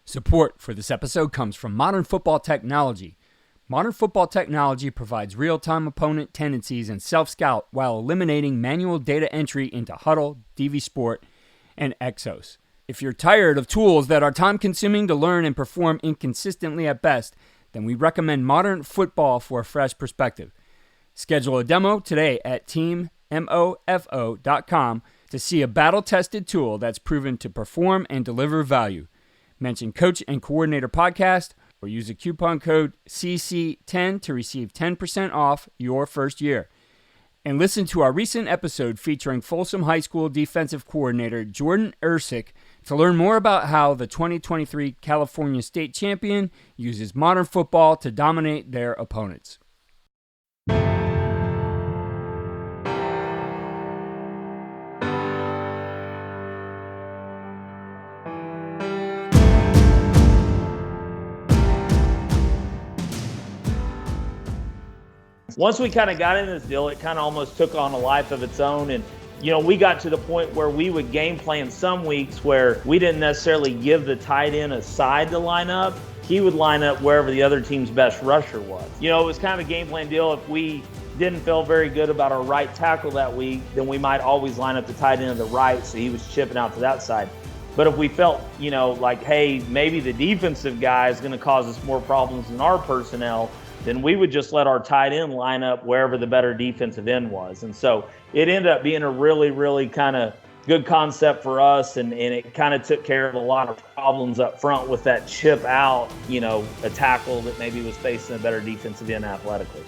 Support for this episode comes from Modern Football Technology. Modern Football Technology provides real-time opponent tendencies and self-scout while eliminating manual data entry into Huddle, DV Sport, and Exos. If you're tired of tools that are time-consuming to learn and perform inconsistently at best, then we recommend Modern Football for a fresh perspective. Schedule a demo today at teammofo.com to see a battle-tested tool that's proven to perform and deliver value. Mention Coach and Coordinator Podcast or use the coupon code CC10 to receive 10% off your first year. And listen to our recent episode featuring Folsom High School defensive coordinator Jordan Ersick to learn more about how the 2023 California State Champion uses modern football to dominate their opponents. Once we kind of got in this deal, it kind of almost took on a life of its own. And, you know, we got to the point where we would game plan some weeks where we didn't necessarily give the tight end a side to line up. He would line up wherever the other team's best rusher was. You know, it was kind of a game plan deal. If we didn't feel very good about our right tackle that week, then we might always line up the tight end to the right, so he was chipping out to that side. But if we felt, you know, like, hey, maybe the defensive guy is going to cause us more problems than our personnel, then we would just let our tight end line up wherever the better defensive end was. And so it ended up being a really, really kind of good concept for us, and it kind of took care of a lot of problems up front with that chip out, you know, a tackle that maybe was facing a better defensive end athletically.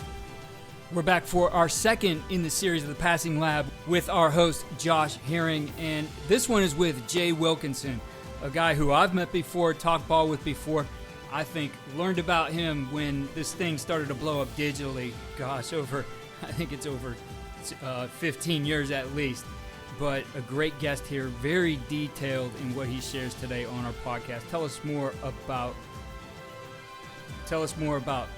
We're back for our second in the series of the Passing Lab with our host, Josh Herring, and this one is with Jay Wilkinson, a guy who I've met before, talked ball with before. I think learned about him when this thing started to blow up digitally. Gosh, I think it's over 15 years at least. But a great guest here, very detailed in what he shares today on our podcast. Tell us more about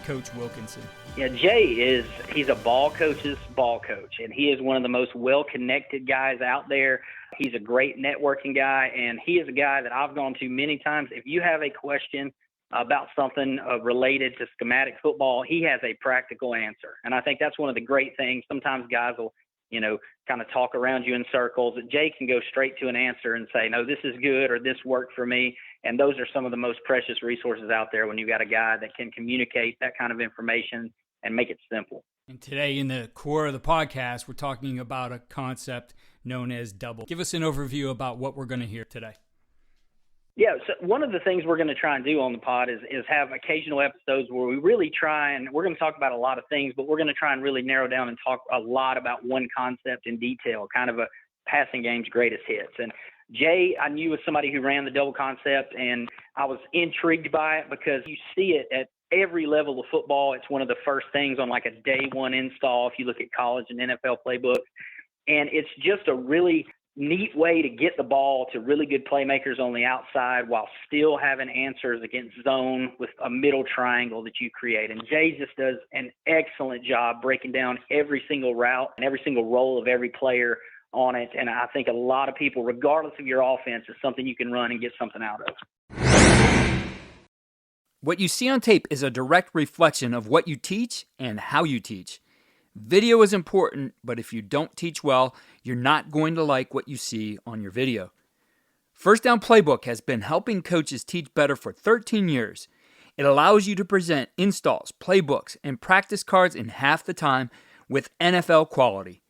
Coach Wilkinson. Yeah, Jay he's a ball coach's ball coach, and he is one of the most well-connected guys out there. He's a great networking guy, and he is a guy that I've gone to many times. If you have a question about something related to schematic football, he has a practical answer. And I think that's one of the great things. Sometimes guys will, you know, kind of talk around you in circles. Jay can go straight to an answer and say, no, this is good, or this worked for me. And those are some of the most precious resources out there when you got a guy that can communicate that kind of information and make it simple. And today in the core of the podcast, we're talking about a concept known as double. Give us an overview about what we're going to hear today. Yeah, so one of the things we're going to try and do on the pod is have occasional episodes where we really try, and we're going to talk about a lot of things, but we're going to try and really narrow down and talk a lot about one concept in detail, kind of a passing game's greatest hits. And Jay, I knew was somebody who ran the double concept, and I was intrigued by it because you see it at every level of football. It's one of the first things on like a day one install if you look at college and NFL playbooks. And it's just a really neat way to get the ball to really good playmakers on the outside while still having answers against zone with a middle triangle that you create. And Jay just does an excellent job breaking down every single route and every single role of every player on it. And I think a lot of people, regardless of your offense, is something you can run and get something out of. What you see on tape is a direct reflection of what you teach and how you teach. Video is important, but if you don't teach well, you're not going to like what you see on your video. First Down Playbook has been helping coaches teach better for 13 years. It allows you to present installs, playbooks, and practice cards in half the time with NFL quality.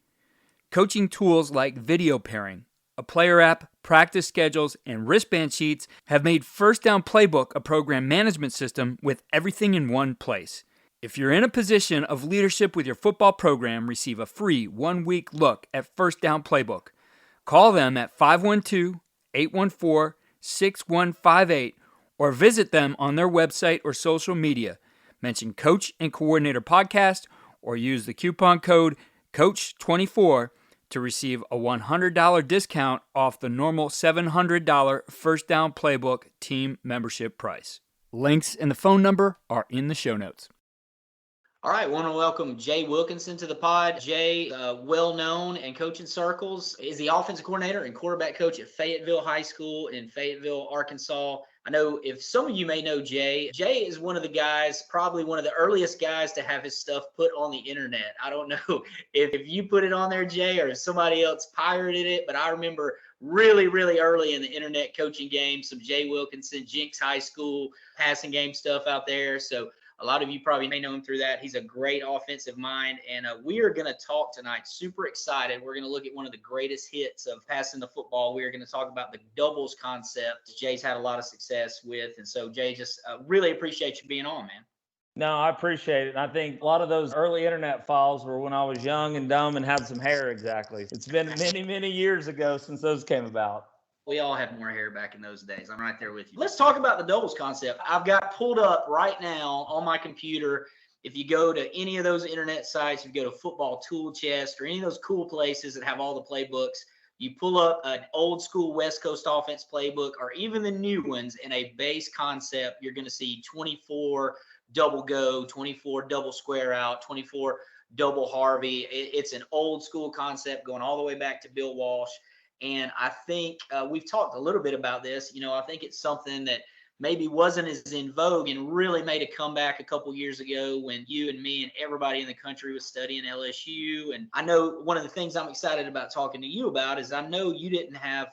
Coaching tools like video pairing, a player app, practice schedules, and wristband sheets have made First Down Playbook a program management system with everything in one place. If you're in a position of leadership with your football program, receive a free 1-week look at First Down Playbook. Call them at 512-814-6158 or visit them on their website or social media. Mention Coach and Coordinator Podcast or use the coupon code COACH24 to receive a $100 discount off the normal $700 First Down Playbook team membership price. Links and the phone number are in the show notes. All right, want to welcome Jay Wilkinson to the pod. Jay, well-known in coaching circles, is the offensive coordinator and quarterback coach at Fayetteville High School in Fayetteville, Arkansas. I know if some of you may know Jay is one of the guys, probably one of the earliest guys to have his stuff put on the internet. I don't know if you put it on there, Jay, or if somebody else pirated it, but I remember really, really early in the internet coaching game, some Jay Wilkinson, Jenks High School passing game stuff out there. So a lot of you probably may know him through that. He's a great offensive mind, and we are going to talk tonight. Super excited. We're going to look at one of the greatest hits of passing the football. We are going to talk about the doubles concept Jay's had a lot of success with. And so, Jay, just really appreciate you being on, man. No, I appreciate it. And I think a lot of those early internet files were when I was young and dumb and had some hair. Exactly. It's been many, many years ago since those came about. We all had more hair back in those days. I'm right there with you. Let's talk about the doubles concept. I've got pulled up right now on my computer. If you go to any of those internet sites, if you go to Football Tool Chest or any of those cool places that have all the playbooks, you pull up an old school West Coast offense playbook or even the new ones in a base concept, you're going to see 24 double go, 24 double square out, 24 double Harvey. It's an old school concept going all the way back to Bill Walsh. And I think we've talked a little bit about this. I think it's something that maybe wasn't as in vogue and really made a comeback a couple years ago when you and me and everybody in the country was studying LSU. And I know one of the things I'm excited about talking to you about is I know you didn't have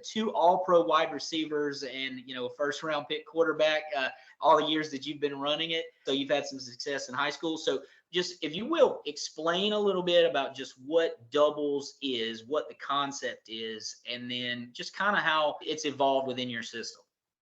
two all-pro wide receivers and, a first-round pick quarterback all the years that you've been running it. So you've had some success in high school. So just, if you will, explain a little bit about just what doubles is, what the concept is, and then just kind of how it's evolved within your system.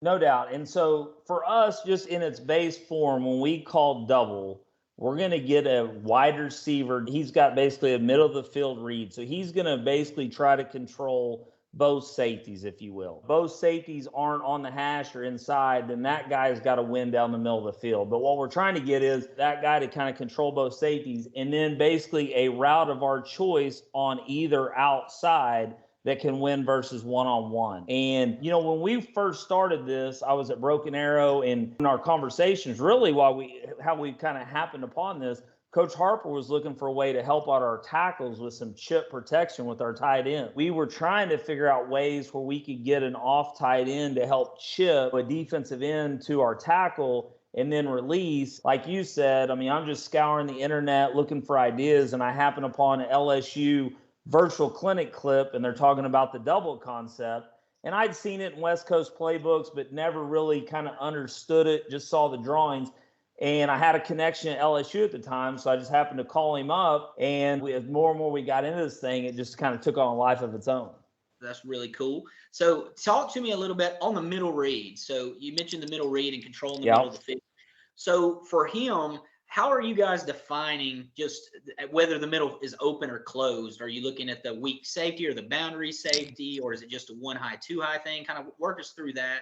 No doubt. And so for us, just in its base form, when we call double, we're going to get a wide receiver. He's got basically a middle of the field read. So he's going to basically try to control both safeties, if you will. Both safeties aren't on the hash or inside, then that guy's got to win down the middle of the field. But what we're trying to get is that guy to kind of control both safeties, and then basically a route of our choice on either outside that can win versus one-on-one. And, when we first started this, I was at Broken Arrow, and in our conversations, really how we kind of happened upon this, Coach Harper was looking for a way to help out our tackles with some chip protection with our tight end. We were trying to figure out ways where we could get an off tight end to help chip a defensive end to our tackle and then release. Like you said, I'm just scouring the internet looking for ideas, and I happen upon an LSU virtual clinic clip, and they're talking about the double concept. And I'd seen it in West Coast playbooks, but never really kind of understood it, just saw the drawings. And I had a connection at LSU at the time, so I just happened to call him up. And as more and more we got into this thing, it just kind of took on a life of its own. That's really cool. So talk to me a little bit on the middle read. So you mentioned the middle read and controlling the middle of the field. So for him, how are you guys defining just whether the middle is open or closed? Are you looking at the weak safety or the boundary safety, or is it just a one high, two high thing? Kind of work us through that,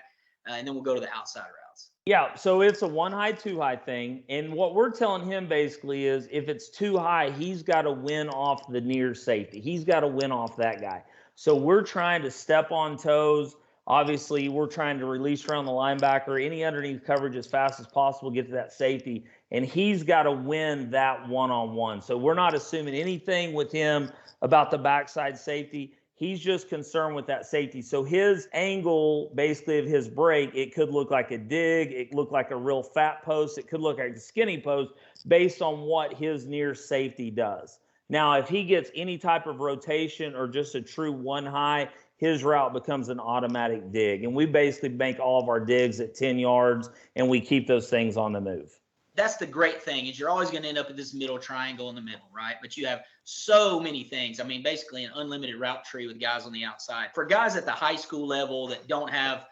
and then we'll go to the outside routes. Yeah, so it's a one high, two high thing. And what we're telling him basically is if it's too high, he's got to win off the near safety. He's got to win off that guy. So we're trying to step on toes. Obviously, we're trying to release around the linebacker, any underneath coverage as fast as possible, get to that safety. And he's got to win that one-on-one. So we're not assuming anything with him about the backside safety. He's just concerned with that safety. So his angle, basically, of his break, it could look like a dig. It look like a real fat post. It could look like a skinny post based on what his near safety does. Now, if he gets any type of rotation or just a true one high, his route becomes an automatic dig. And we basically bank all of our digs at 10 yards, and we keep those things on the move. That's the great thing is you're always going to end up at this middle triangle in the middle, right? But you have so many things. Basically an unlimited route tree with guys on the outside. For guys at the high school level that don't have,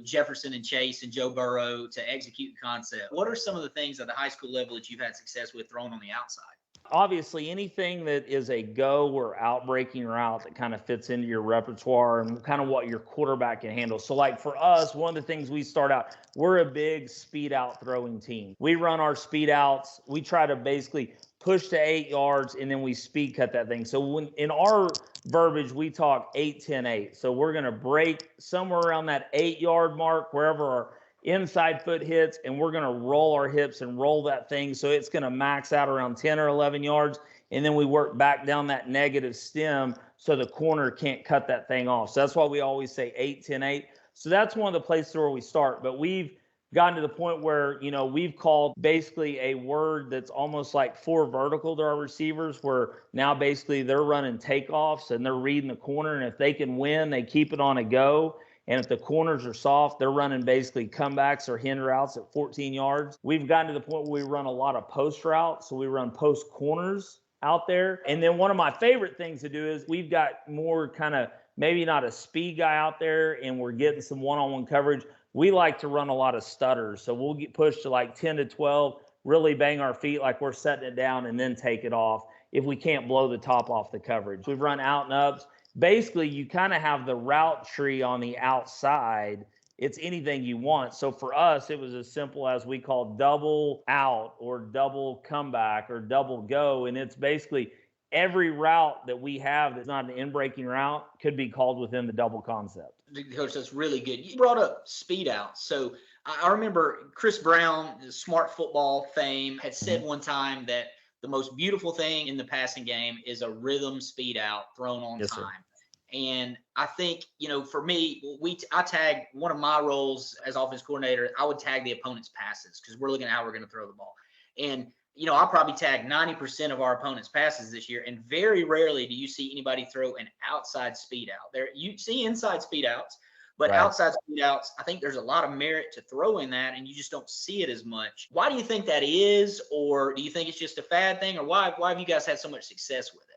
Jefferson and Chase and Joe Burrow to execute the concept, what are some of the things at the high school level that you've had success with throwing on the outside? Obviously, anything that is a go or out-breaking route that kind of fits into your repertoire and kind of what your quarterback can handle. So, like for us, one of the things we start out, we're a big speed-out throwing team. We run our speed-outs. We try to basically push to 8 yards, and then we speed cut that thing. So when in our verbiage, we talk 8-10-8. So we're going to break somewhere around that 8-yard mark, wherever our inside foot hits, and we're going to roll our hips and roll that thing. So it's going to max out around 10 or 11 yards. And then we work back down that negative stem so the corner can't cut that thing off. So that's why we always say 8, 10, 8. So that's one of the places where we start. But we've gotten to the point where, we've called basically a word that's almost like 4 vertical to our receivers, where now basically they're running takeoffs and they're reading the corner. And if they can win, they keep it on a go. And if the corners are soft, they're running basically comebacks or hen routes at 14 yards. We've gotten to the point where we run a lot of post routes. So we run post corners out there. And then one of my favorite things to do is we've got more kind of maybe not a speed guy out there, and we're getting some one-on-one coverage. We like to run a lot of stutters. So we'll get pushed to like 10 to 12, really bang our feet like we're setting it down and then take it off if we can't blow the top off the coverage. We've run out and ups. Basically, you kind of have the route tree on the outside. It's anything you want. So for us, it was as simple as we call double out or double comeback or double go. And it's basically every route that we have that's not an in-breaking route could be called within the double concept. Coach, that's really good. You brought up speed out. So I remember Chris Brown, the Smart Football fame, had said one time that the most beautiful thing in the passing game is a rhythm speed out thrown on time. Sir. And I think, for me, I tag one of my roles as offense coordinator. I would tag the opponent's passes because we're looking at how we're going to throw the ball. And, I'll probably tag 90% of our opponent's passes this year. And very rarely do you see anybody throw an outside speed out. There, you see inside speed outs, but outside speed outs, I think there's a lot of merit to throwing that, and you just don't see it as much. Why do you think that is? Or do you think it's just a fad thing? Or why have you guys had so much success with it?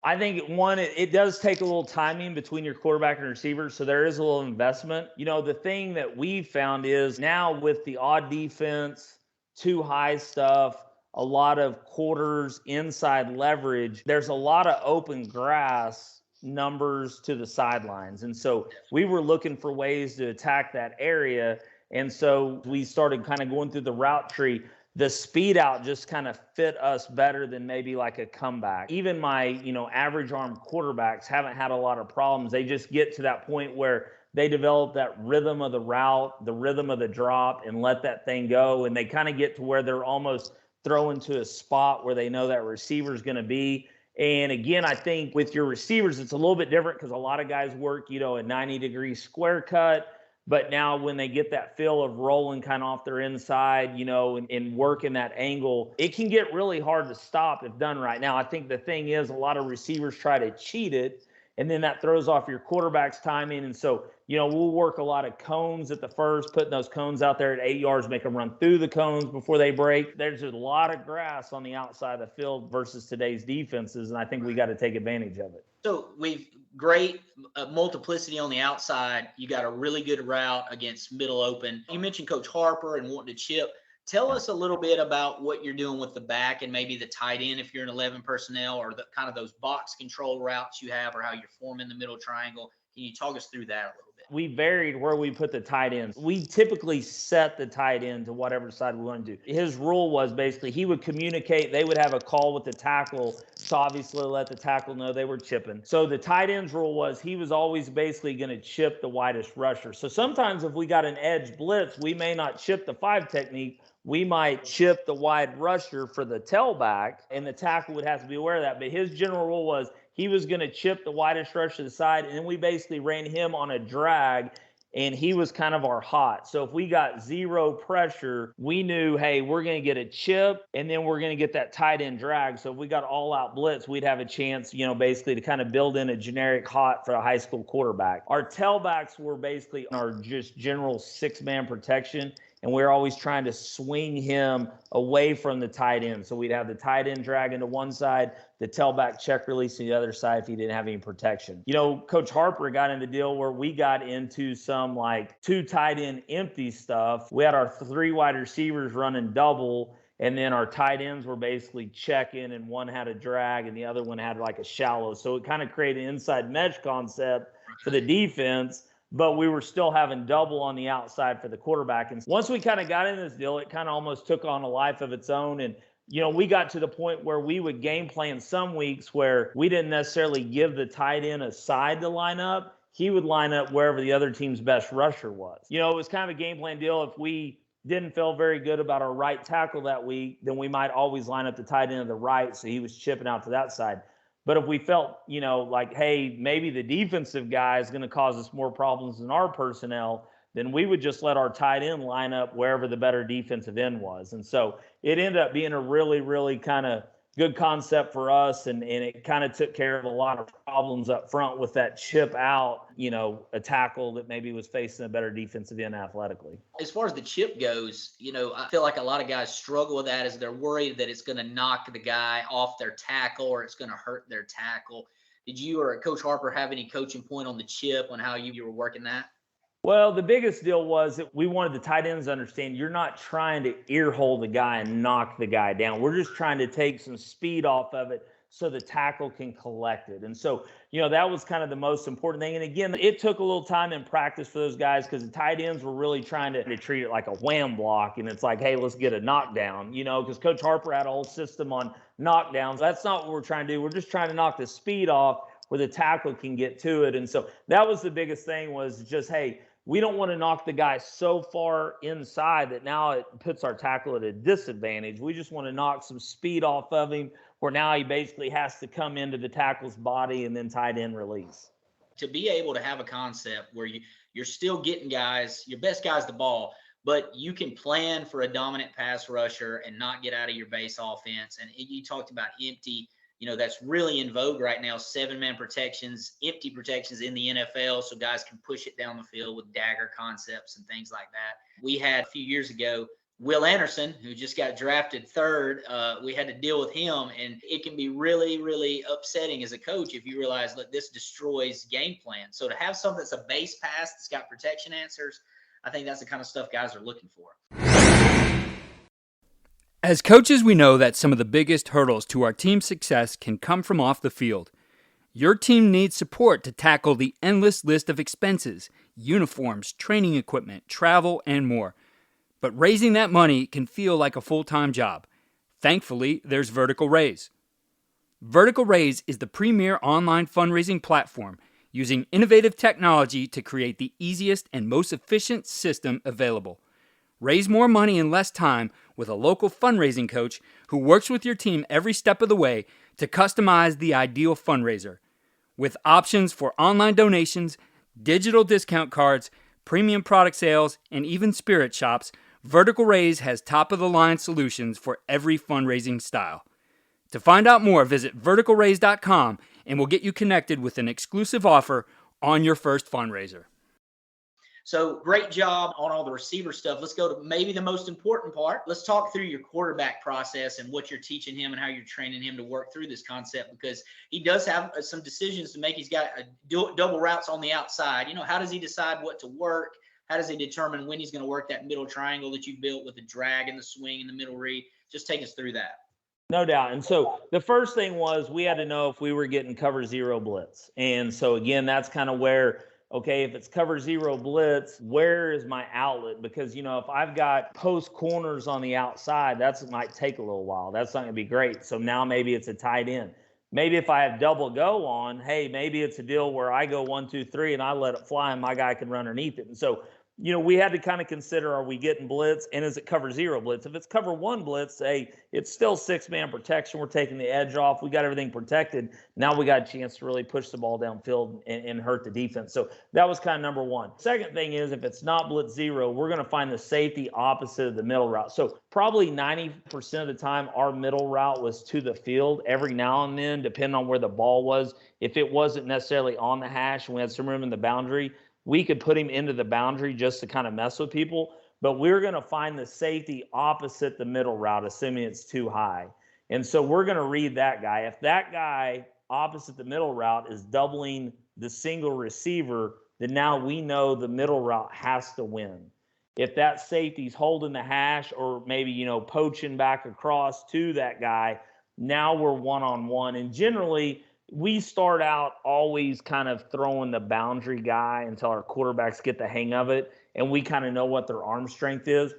I think, one, it does take a little timing between your quarterback and receiver, so there is a little investment. The thing that we've found is now with the odd defense, too high stuff, a lot of quarters, inside leverage, there's a lot of open grass numbers to the sidelines. And so we were looking for ways to attack that area. And so we started kind of going through the route tree. The speed out just kind of fit us better than maybe like a comeback. Even my, average arm quarterbacks haven't had a lot of problems. They just get to that point where they develop that rhythm of the route, the rhythm of the drop, and let that thing go. And they kind of get to where they're almost throwing to a spot where they know that receiver is going to be. And again, I think with your receivers, it's a little bit different because a lot of guys work, a 90-degree square cut. But now when they get that feel of rolling kind of off their inside, and working that angle, it can get really hard to stop if done right. Now, I think the thing is a lot of receivers try to cheat it, and then that throws off your quarterback's timing. And so, we'll work a lot of cones at the first, putting those cones out there at 8 yards, make them run through the cones before they break. There's a lot of grass on the outside of the field versus today's defenses, and I think we got to take advantage of it. So we've great multiplicity on the outside. You got a really good route against middle open. You mentioned Coach Harper and wanting to chip. Tell us a little bit about what you're doing with the back and maybe the tight end if you're an 11 personnel, or the kind of those box control routes you have, or how you're forming the middle triangle. Can you talk us through that a little bit? We varied where we put the tight ends. We typically set the tight end to whatever side we want to do. His rule was basically he would communicate. They would have a call with the tackle to obviously let the tackle know they were chipping. So the tight end's rule was he was always basically going to chip the widest rusher. So sometimes if we got an edge blitz, we may not chip the 5 technique. We might chip the wide rusher for the tailback, and the tackle would have to be aware of that. But his general rule was he was going to chip the widest rush to the side, and then we basically ran him on a drag, and he was kind of our hot. So if we got 0 pressure, we knew, hey, we're going to get a chip, and then we're going to get that tight end drag. So if we got all-out blitz, we'd have a chance, basically to kind of build in a generic hot for a high school quarterback. Our tailbacks were basically our just general 6-man protection, and we were always trying to swing him away from the tight end. So we'd have the tight end dragging to one side, the tailback check release to the other side if he didn't have any protection. Coach Harper got in the deal where we got into some like 2 tight end empty stuff. We had our 3 wide receivers running double, and then our tight ends were basically checking, and one had a drag and the other one had like a shallow. So it kind of created an inside mesh concept for the defense, but we were still having double on the outside for the quarterback. And once we kind of got in this deal, it kind of almost took on a life of its own. And, we got to the point where we would game plan some weeks where we didn't necessarily give the tight end a side to line up. he would line up wherever the other team's best rusher was. You know, it was kind of a game plan deal. If we didn't feel very good about our right tackle that week, then we might always line up the tight end to the right, so he was chipping out to that side. But if we felt, you know, like, hey, maybe the defensive guy is going to cause us more problems than our personnel, then we would just let our tight end line up wherever the better defensive end was. And so it ended up being a really, really kind of good concept for us, and it kind of took care of a lot of problems up front with that chip out, you know, a tackle that maybe was facing a better defensive end athletically. As far as the chip goes, you know, I feel like a lot of guys struggle with that as they're worried that it's going to knock the guy off their tackle or it's going to hurt their tackle. Did you or Coach Harper have any coaching point on the chip on how you were working that? Well, the biggest deal was that we wanted the tight ends to understand you're not trying to earhole the guy and knock the guy down. We're just trying to take some speed off of it so the tackle can collect it. And so, you know, that was kind of the most important thing. And again, it took a little time in practice for those guys because the tight ends were really trying to treat it like a wham block. And it's like, hey, let's get a knockdown, you know, because Coach Harper had a whole system on knockdowns. That's not what we're trying to do. We're just trying to knock the speed off where the tackle can get to it. And so that was the biggest thing, was just, hey, we don't want to knock the guy so far inside that now it puts our tackle at a disadvantage. We just want to knock some speed off of him where now he basically has to come into the tackle's body and then tight end release. To be able to have a concept where you're still getting guys, your best guys the ball, but you can plan for a dominant pass rusher and not get out of your base offense. And you talked about empty. You know, that's really in vogue right now, 7-man protections, empty protections in the NFL, so guys can push it down the field with dagger concepts and things like that. We had a few years ago, Will Anderson, who just got drafted 3rd. We had to deal with him, and it can be really, really upsetting as a coach if you realize that this destroys game plan. So to have something that's a base pass that's got protection answers, I think that's the kind of stuff guys are looking for. As coaches, we know that some of the biggest hurdles to our team's success can come from off the field. Your team needs support to tackle the endless list of expenses, uniforms, training equipment, travel, and more. But raising that money can feel like a full-time job. Thankfully, there's Vertical Raise. Vertical Raise is the premier online fundraising platform using innovative technology to create the easiest and most efficient system available. Raise more money in less time with a local fundraising coach who works with your team every step of the way to customize the ideal fundraiser. With options for online donations, digital discount cards, premium product sales, and even spirit shops, Vertical Raise has top-of-the-line solutions for every fundraising style. To find out more, visit verticalraise.com and we'll get you connected with an exclusive offer on your first fundraiser. So great job on all the receiver stuff. Let's go to maybe the most important part. Let's talk through your quarterback process and what you're teaching him and how you're training him to work through this concept, because he does have some decisions to make. He's got double routes on the outside. You know, how does he decide what to work? How does he determine when he's going to work that middle triangle that you built with the drag and the swing and the middle read? Just take us through that. No doubt. And so the first thing was we had to know if we were getting cover zero blitz. And so, again, that's kind of where, okay, if it's cover zero blitz, where is my outlet? Because, you know, if I've got post corners on the outside, that might take a little while. That's not going to be great. So now maybe it's a tight end. Maybe if I have double go on, hey, maybe it's a deal where I go 1, 2, 3 and I let it fly and my guy can run underneath it. And so, you know, we had to kind of consider, are we getting blitz and is it cover zero blitz? If it's cover 1 blitz, hey, it's still 6-man protection. We're taking the edge off. We got everything protected. Now we got a chance to really push the ball downfield and hurt the defense. So that was kind of number one. Second thing is, if it's not blitz zero, we're going to find the safety opposite of the middle route. So probably 90% of the time, our middle route was to the field. Every now and then, depending on where the ball was, if it wasn't necessarily on the hash and we had some room in the boundary, we could put him into the boundary just to kind of mess with people. But we're going to find the safety opposite the middle route, assuming it's too high. And so we're going to read that guy. If that guy opposite the middle route is doubling the single receiver, then now we know the middle route has to win. If that safety's holding the hash or maybe, you know, poaching back across to that guy, now we're one-on-one. And generally, we start out always kind of throwing the boundary guy until our quarterbacks get the hang of it and we kind of know what their arm strength is.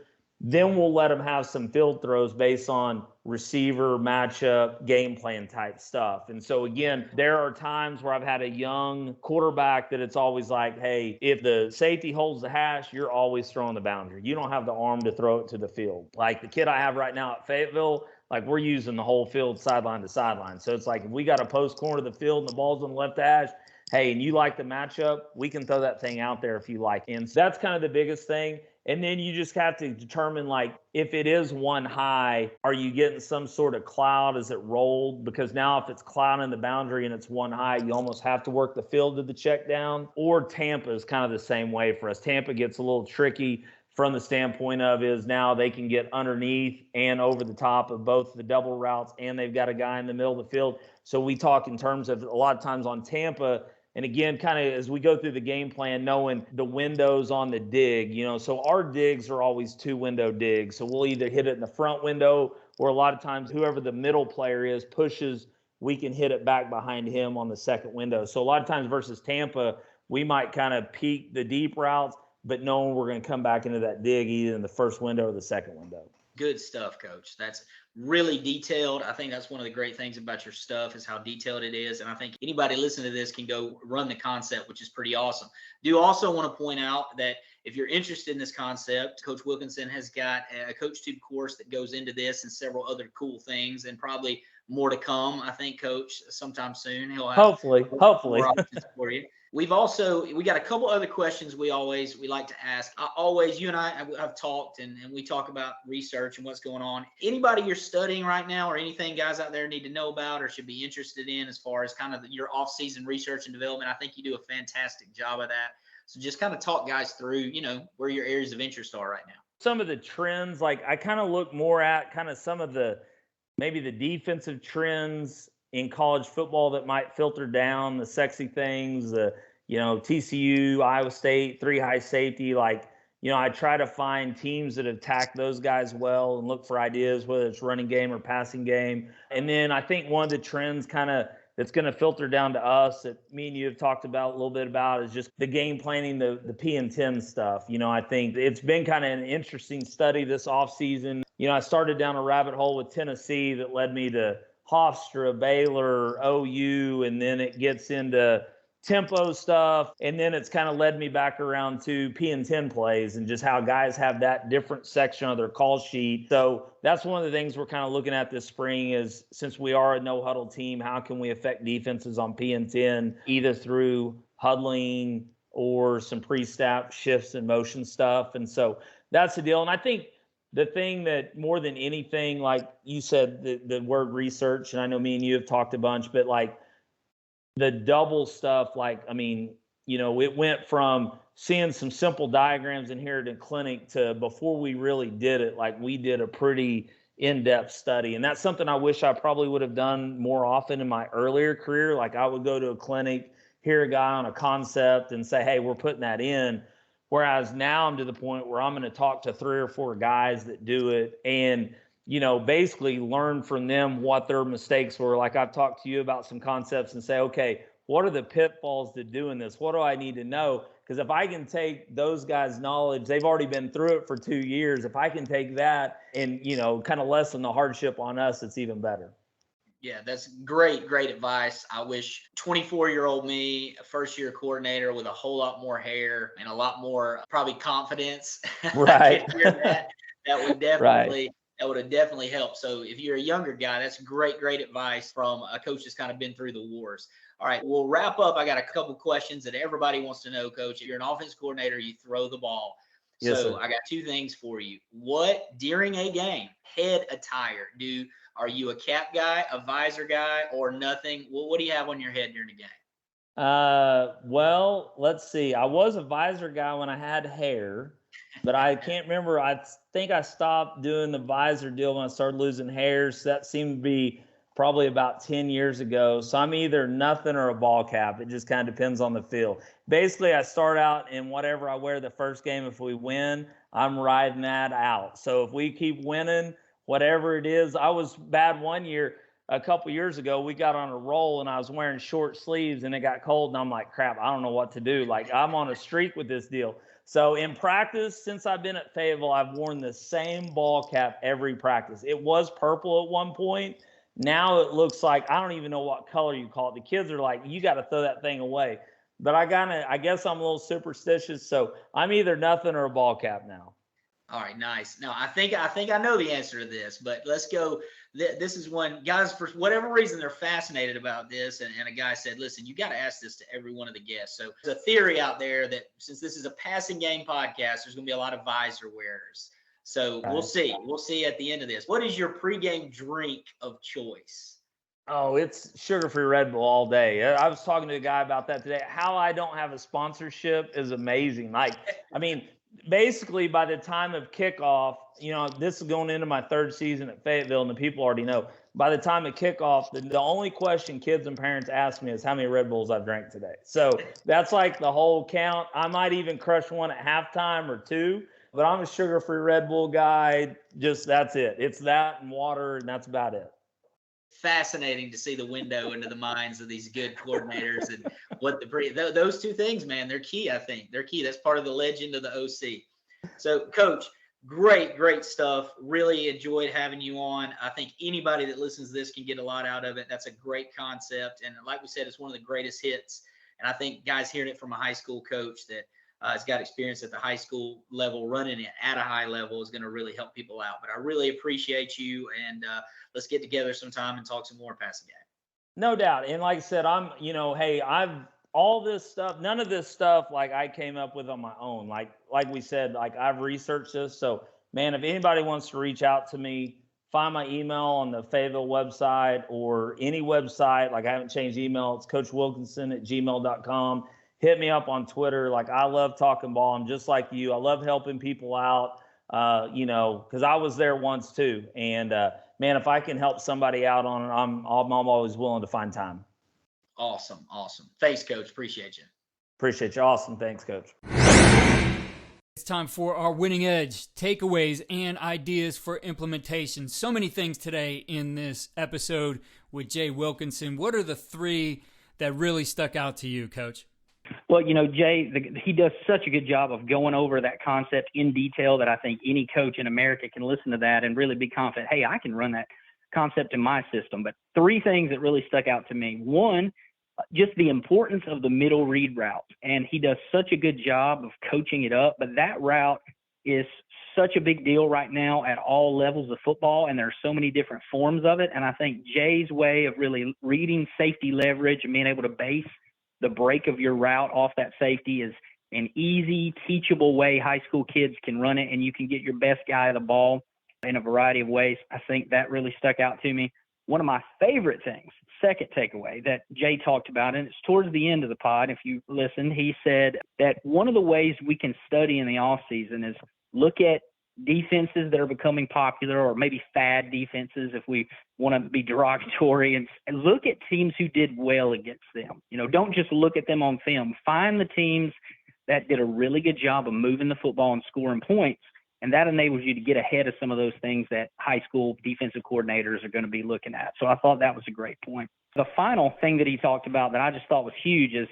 Then we'll let them have some field throws based on receiver, matchup, game plan type stuff. And so, again, there are times where I've had a young quarterback that it's always like, hey, if the safety holds the hash, you're always throwing the boundary. You don't have the arm to throw it to the field. Like the kid I have right now at Fayetteville, like we're using the whole field sideline to sideline. So it's like if we got a post corner of the field and the ball's on the left hash, hey, and you like the matchup, we can throw that thing out there if you like. And so that's kind of the biggest thing. And then you just have to determine, like, if it is one high, are you getting some sort of cloud? Is it rolled? Because now if it's clouding the boundary and it's one high, you almost have to work the field to the check down. Or Tampa is kind of the same way for us. Tampa gets a little tricky from the standpoint of is now they can get underneath and over the top of both the double routes, and they've got a guy in the middle of the field. So we talk in terms of a lot of times on Tampa. And again, kind of as we go through the game plan, knowing the windows on the dig, so our digs are always 2-window digs. So we'll either hit it in the front window, or a lot of times whoever the middle player is pushes, we can hit it back behind him on the second window. So a lot of times versus Tampa, we might kind of peek the deep routes, but knowing we're going to come back into that dig either in the first window or the second window. Good stuff, Coach. That's really detailed. I think that's one of the great things about your stuff is how detailed it is. And I think anybody listening to this can go run the concept, which is pretty awesome. Do also want to point out that if you're interested in this concept, Coach Wilkinson has got a CoachTube course that goes into this and several other cool things, and probably more to come. I think, Coach, sometime soon he'll have hopefully more options for you. We got a couple other questions we like to ask. You and I have talked and we talk about research and what's going on. Anybody you're studying right now or anything guys out there need to know about or should be interested in as far as kind of your off-season research and development? I think you do a fantastic job of that. So just kind of talk guys through, where your areas of interest are right now. Some of the trends, like I kind of look more at kind of some of maybe the defensive trends in college football that might filter down the sexy things, TCU, Iowa State, 3 high safety. I try to find teams that attack those guys well and look for ideas, whether it's running game or passing game. And then I think one of the trends kind of that's going to filter down to us that me and you have talked about a little bit about is just the game planning, the P and 10 stuff. I think it's been kind of an interesting study this offseason. I started down a rabbit hole with Tennessee that led me to Hofstra, Baylor, OU, and then it gets into tempo stuff, and then it's kind of led me back around to P and 10 plays and just how guys have that different section of their call sheet. So that's one of the things we're kind of looking at this spring is, since we are a no-huddle team, how can we affect defenses on P and 10, either through huddling or some pre-snap shifts and motion stuff. And so that's the deal. And I think the thing that more than anything, like you said, the word research, and I know me and you have talked a bunch, but like the double stuff, it went from seeing some simple diagrams in here at clinic to before we really did it, like we did a pretty in-depth study. And that's something I wish I probably would have done more often in my earlier career. Like I would go to a clinic, hear a guy on a concept and say, hey, we're putting that in. Whereas now I'm to the point where I'm going to talk to 3 or 4 guys that do it and, basically learn from them what their mistakes were. Like I've talked to you about some concepts and say, okay, what are the pitfalls to doing this? What do I need to know? Because if I can take those guys' knowledge, they've already been through it for 2 years. If I can take that and, kind of lessen the hardship on us, it's even better. Yeah, that's great advice. I wish 24-year-old me, a first-year coordinator with a whole lot more hair and a lot more probably confidence. Right. I could hear that. That would definitely Right. That would have definitely helped. So if you're a younger guy, that's great advice from a coach that's kind of been through the wars. All right, we'll wrap up. I got a couple questions that everybody wants to know, Coach. If you're an offense coordinator, you throw the ball. Yes, so sir. I got 2 things for you. What, during a game, head attire, are you a cap guy, a visor guy, or nothing? Well, what do you have on your head during a game? Well, let's see. I was a visor guy when I had hair, but I can't remember. I think I stopped doing the visor deal when I started losing hair. So that seemed to be probably about 10 years ago. So I'm either nothing or a ball cap. It just kind of depends on the field. Basically, I start out in whatever I wear the first game. If we win, I'm riding that out. So if we keep winning, whatever it is, I was bad one year. A couple years ago, we got on a roll and I was wearing short sleeves and it got cold and I'm like, crap, I don't know what to do. Like I'm on a streak with this deal. So in practice, since I've been at Fayetteville, I've worn the same ball cap every practice. It was purple at one point. Now it looks like, I don't even know what color you call it. The kids are like, you got to throw that thing away. But I guess I'm a little superstitious. So I'm either nothing or a ball cap now. All right, nice. Now, I think I know the answer to this, but let's go. This is one, guys, for whatever reason, they're fascinated about this. And a guy said, listen, you got to ask this to every one of the guests. So there's a theory out there that since this is a passing game podcast, there's going to be a lot of visor wearers. So we'll see. We'll see at the end of this. What is your pregame drink of choice? Oh, it's sugar-free Red Bull all day. I was talking to a guy about that today. How I don't have a sponsorship is amazing. Like, I mean, basically by the time of kickoff, this is going into my third season at Fayetteville, and the people already know. By the time of kickoff, the only question kids and parents ask me is how many Red Bulls I've drank today. So that's like the whole count. I might even crush one at halftime or two, but I'm a sugar-free Red Bull guy. Just that's it. It's that and water, and that's about it. Fascinating to see the window into the minds of these good coordinators and what those two things, man, they're key. I think they're key. That's part of the legend of the OC. So, Coach, great stuff. Really enjoyed having you on. I think anybody that listens to this can get a lot out of it. That's a great concept, and like we said, it's one of the greatest hits. And I think guys hearing it from a high school coach that has got experience at the high school level, running it at a high level, is going to really help people out. But I really appreciate you, and let's get together sometime and talk some more passing game. No doubt. And like I said, I've all this stuff, none of this stuff like I came up with on my own. Like we said, like I've researched this. So man, if anybody wants to reach out to me, find my email on the Fayetteville website or any website. Like I haven't changed email. It's coachwilkinson@gmail.com. Hit me up on Twitter. Like I love talking ball. I'm just like you. I love helping people out, because I was there once too. And man, if I can help somebody out on it, I'm always willing to find time. Awesome. Thanks, Coach. Appreciate you. Appreciate you. Awesome. Thanks, Coach. It's time for our winning edge, takeaways and ideas for implementation. So many things today in this episode with Jay Wilkinson. What are the three that really stuck out to you, Coach? Well, Jay, he does such a good job of going over that concept in detail that I think any coach in America can listen to that and really be confident, hey, I can run that concept in my system. But three things that really stuck out to me. One, just the importance of the middle read route. And he does such a good job of coaching it up. But that route is such a big deal right now at all levels of football, and there are so many different forms of it. And I think Jay's way of really reading safety leverage and being able to base the break of your route off that safety is an easy, teachable way high school kids can run it, and you can get your best guy the ball in a variety of ways. I think that really stuck out to me. One of my favorite things, second takeaway that Jay talked about, and it's towards the end of the pod, if you listen, he said that one of the ways we can study in the off season is look at defenses that are becoming popular, or maybe fad defenses if we want to be derogatory, and look at teams who did well against them. Don't just look at them on film. Find the teams that did a really good job of moving the football and scoring points, and that enables you to get ahead of some of those things that high school defensive coordinators are going to be looking at. So I thought that was a great point. The final thing that he talked about that I just thought was huge is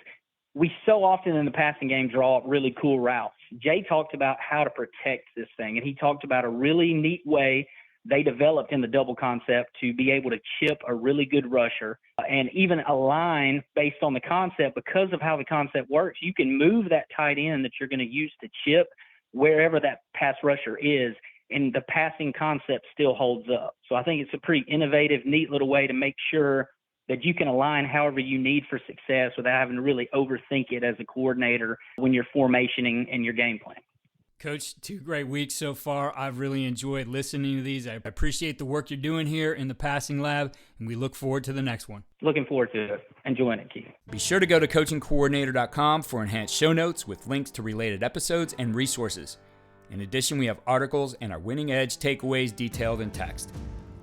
we so often in the passing game draw up really cool routes. Jay talked about how to protect this thing, and he talked about a really neat way they developed in the double concept to be able to chip a really good rusher and even align based on the concept. Because of how the concept works, you can move that tight end that you're going to use to chip wherever that pass rusher is, and the passing concept still holds up. So I think it's a pretty innovative, neat little way to make sure that you can align however you need for success without having to really overthink it as a coordinator when you're formationing and your game plan. Coach, 2 great weeks so far. I've really enjoyed listening to these. I appreciate the work you're doing here in the passing lab, and we look forward to the next one. Looking forward to it. Enjoying it, Keith. Be sure to go to coachingcoordinator.com for enhanced show notes with links to related episodes and resources. In addition, we have articles and our winning edge takeaways detailed in text.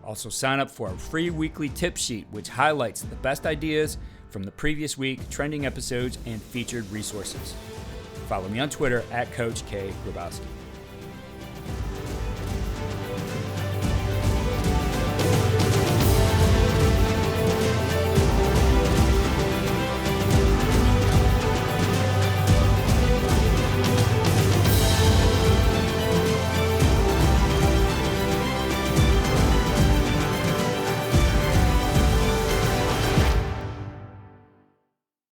Also, sign up for our free weekly tip sheet, which highlights the best ideas from the previous week, trending episodes, and featured resources. Follow me on Twitter @Coach K. Grabowski.